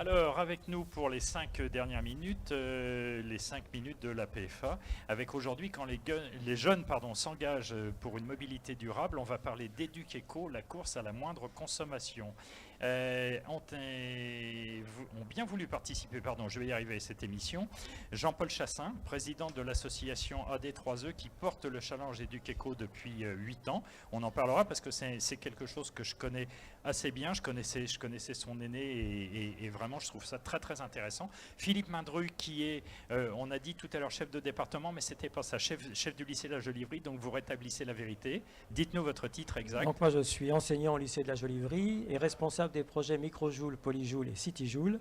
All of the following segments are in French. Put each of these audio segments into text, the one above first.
Alors, avec nous pour les 5 dernières minutes, les 5 minutes de la PFA, avec aujourd'hui, quand les jeunes s'engagent pour une mobilité durable, on va parler d'EducEco, la course à la moindre consommation. Ont bien voulu participer, je vais y arriver à cette émission, Jean-Paul Chassin, président de l'association AD3E qui porte le challenge EducEco depuis 8 ans. On en parlera parce que c'est quelque chose que je connais assez bien, je connaissais son aîné et vraiment je trouve ça très très intéressant. Philippe Mindru qui est, on a dit tout à l'heure chef de département, mais c'était pas ça, chef du lycée de la Jolivrie, donc vous rétablissez la vérité. Dites-nous votre titre exact. Donc moi je suis enseignant au lycée de la Jolivrie et responsable des projets Microjoule, Polyjoule et CityJoule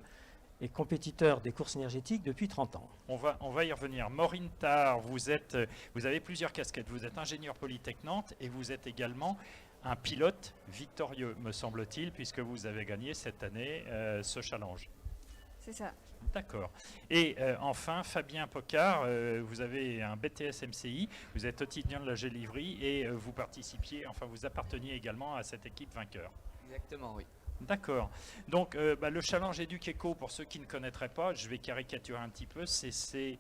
et compétiteur des courses énergétiques depuis 30 ans. On va y revenir. Maureen Tarr, vous avez plusieurs casquettes. Vous êtes ingénieur Polytech Nantes et vous êtes également un pilote victorieux, me semble-t-il, puisque vous avez gagné cette année ce challenge. C'est ça. D'accord. Et enfin, Fabien Pocard, vous avez un BTS MCI, vous êtes étudiant de la Jolivrie et vous apparteniez également à cette équipe vainqueur. Exactement, oui. D'accord. Donc, le challenge EducEco, pour ceux qui ne connaîtraient pas, je vais caricaturer un petit peu, c'est ces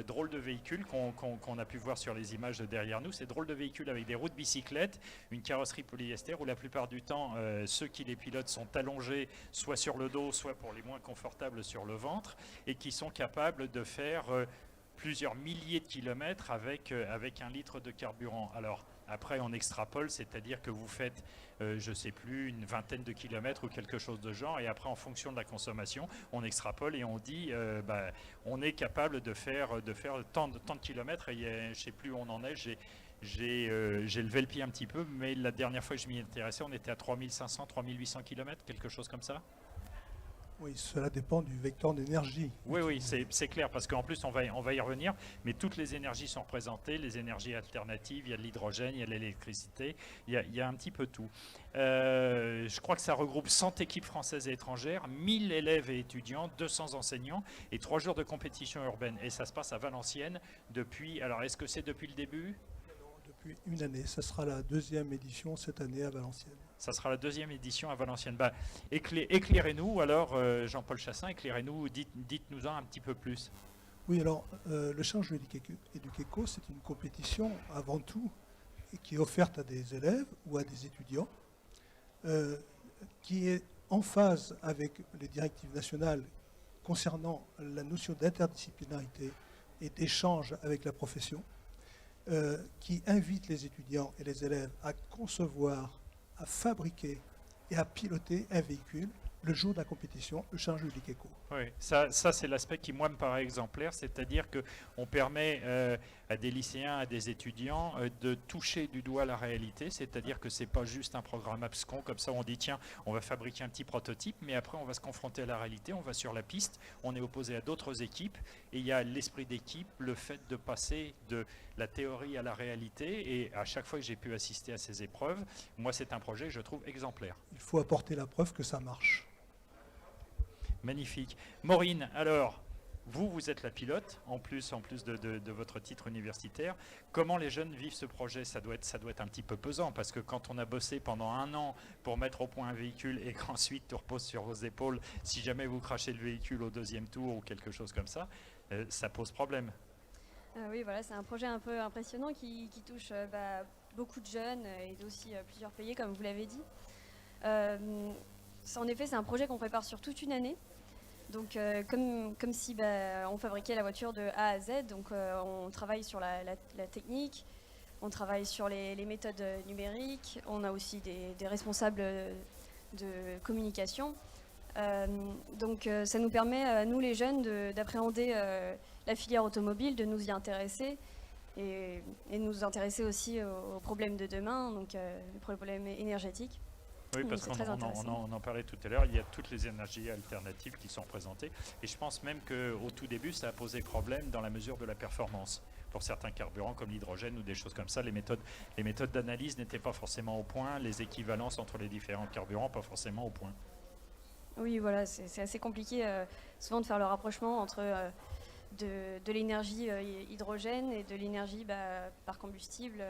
drôles de véhicules qu'on a pu voir sur les images derrière nous. Ces drôles de véhicules avec des roues de bicyclette, une carrosserie polyester où la plupart du temps, ceux qui les pilotent sont allongés soit sur le dos, soit pour les moins confortables sur le ventre, et qui sont capables de faire plusieurs milliers de kilomètres avec 1 litre de carburant. Alors, après, on extrapole, c'est-à-dire que vous faites, je ne sais plus, une vingtaine de kilomètres ou quelque chose de genre, et après, en fonction de la consommation, on extrapole et on dit, on est capable de faire tant de kilomètres, et je ne sais plus où on en est, j'ai levé le pied un petit peu, mais la dernière fois que je m'y intéressais, on était à 3500, 3800 kilomètres, quelque chose comme ça. Oui, cela dépend du vecteur d'énergie. Oui, c'est clair, parce qu'en plus, on va y revenir, mais toutes les énergies sont représentées, les énergies alternatives, il y a de l'hydrogène, il y a de l'électricité, il y a un petit peu tout. Je crois que ça regroupe 100 équipes françaises et étrangères, 1000 élèves et étudiants, 200 enseignants et 3 jours de compétition urbaine. Et ça se passe à Valenciennes depuis, alors est-ce que c'est depuis le début ? Depuis une année, ça sera la 2e édition cette année à Valenciennes. Ça sera la 2e édition à Valenciennes. Éclairez-nous alors, Jean-Paul Chassin, éclairez-nous, dites-nous-en un petit peu plus. Oui, alors le challenge EducEco, c'est une compétition avant tout qui est offerte à des élèves ou à des étudiants, qui est en phase avec les directives nationales concernant la notion d'interdisciplinarité et d'échange avec la profession, qui invite les étudiants et les élèves à concevoir, à fabriquer et à piloter un véhicule le jour de la compétition, le challenge EducEco. Oui, ça c'est l'aspect qui, moi, me paraît exemplaire, c'est-à-dire qu'on permet à des lycéens, à des étudiants de toucher du doigt la réalité, c'est-à-dire que c'est pas juste un programme abscon, comme ça on dit tiens, on va fabriquer un petit prototype, mais après on va se confronter à la réalité, on va sur la piste, on est opposé à d'autres équipes, et il y a l'esprit d'équipe, le fait de passer de la théorie à la réalité, et à chaque fois que j'ai pu assister à ces épreuves, moi c'est un projet que je trouve exemplaire. Il faut apporter la preuve que ça marche. Magnifique. Maureen, alors, vous êtes la pilote, en plus de votre titre universitaire. Comment les jeunes vivent ce projet ? Ça doit être un petit peu pesant, parce que quand on a bossé pendant 1 an pour mettre au point un véhicule et qu'ensuite tout repose sur vos épaules, si jamais vous crachez le véhicule au 2e tour ou quelque chose comme ça, ça pose problème. Oui, voilà, c'est un projet un peu impressionnant qui touche beaucoup de jeunes et aussi plusieurs pays, comme vous l'avez dit. En effet, c'est un projet qu'on prépare sur toute une année. Donc, comme si on fabriquait la voiture de A à Z, donc on travaille sur la technique, on travaille sur les méthodes numériques, on a aussi des responsables de communication. Donc, ça nous permet, à nous les jeunes, d'appréhender la filière automobile, de nous y intéresser et de nous intéresser aussi aux problèmes de demain, donc les problèmes énergétiques. Oui, parce qu'on en parlait tout à l'heure, il y a toutes les énergies alternatives qui sont représentées. Et je pense même qu'au tout début, ça a posé problème dans la mesure de la performance. Pour certains carburants comme l'hydrogène ou des choses comme ça, les méthodes d'analyse n'étaient pas forcément au point, les équivalences entre les différents carburants pas forcément au point. Oui, voilà, c'est assez compliqué souvent de faire le rapprochement entre de l'énergie hydrogène et de l'énergie par combustible.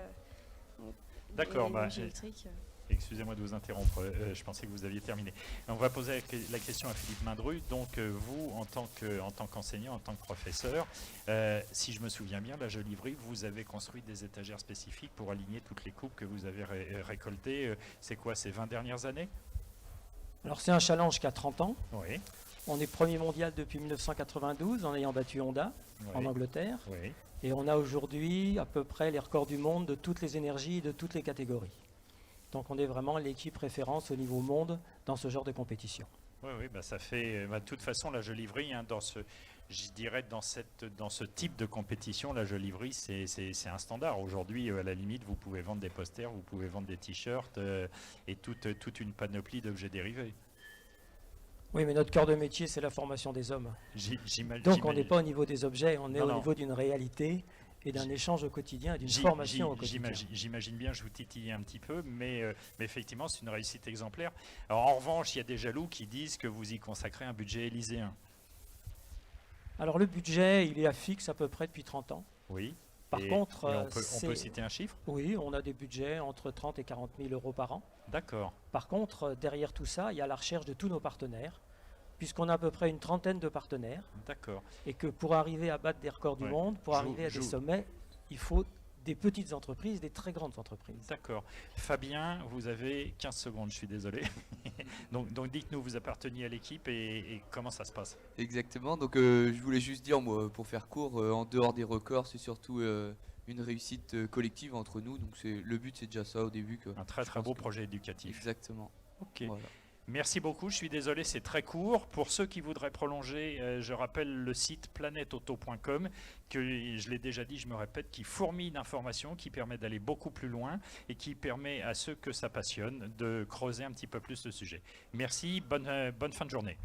D'accord, l'énergie électrique. Excusez-moi de vous interrompre, je pensais que vous aviez terminé. On va poser la question à Philippe Mindru. Donc vous, en tant qu'enseignant, en tant que professeur, si je me souviens bien, la Jolivry, vous avez construit des étagères spécifiques pour aligner toutes les coupes que vous avez récoltées. C'est quoi, ces 20 dernières années? Alors c'est un challenge qui a 30 ans. Oui. On est premier mondial depuis 1992 en ayant battu Honda en Angleterre. Oui. Et on a aujourd'hui à peu près les records du monde de toutes les énergies et de toutes les catégories. Donc on est vraiment l'équipe référence au niveau monde dans ce genre de compétition. Oui, bah ça fait. De toute façon, la Jolivry, je dirais dans ce type de compétition, la Jolivry, c'est un standard. Aujourd'hui, à la limite, vous pouvez vendre des posters, vous pouvez vendre des t-shirts et toute une panoplie d'objets dérivés. Oui, mais notre cœur de métier, c'est la formation des hommes. J'imagine. Donc on n'est pas au niveau des objets, on est Non, au non. niveau d'une réalité et d'un échange au quotidien et d'une formation au quotidien. J'imagine bien, je vous titille un petit peu, mais effectivement, c'est une réussite exemplaire. Alors en revanche, il y a des jaloux qui disent que vous y consacrez un budget élyséen. Alors le budget, il est à fixe à peu près depuis 30 ans. Oui. Par contre, on peut citer un chiffre? Oui, on a des budgets entre 30 et 40 000 euros par an. D'accord. Par contre, derrière tout ça, il y a la recherche de tous nos partenaires, puisqu'on a à peu près une trentaine de partenaires, D'accord. et que pour arriver à battre des records du monde, pour arriver à des sommets, il faut des petites entreprises, des très grandes entreprises. D'accord. Fabien, vous avez 15 secondes, je suis désolé. donc dites-nous, vous apparteniez à l'équipe et comment ça se passe? Exactement, donc je voulais juste dire, moi, pour faire court, en dehors des records, c'est surtout une réussite collective entre nous, donc le but c'est déjà ça au début. Un très beau projet éducatif. Exactement. Ok. Voilà. Merci beaucoup, je suis désolé, c'est très court. Pour ceux qui voudraient prolonger, je rappelle le site planetauto.com, que je l'ai déjà dit, je me répète, qui fourmille d'informations, qui permet d'aller beaucoup plus loin et qui permet à ceux que ça passionne de creuser un petit peu plus le sujet. Merci, bonne fin de journée.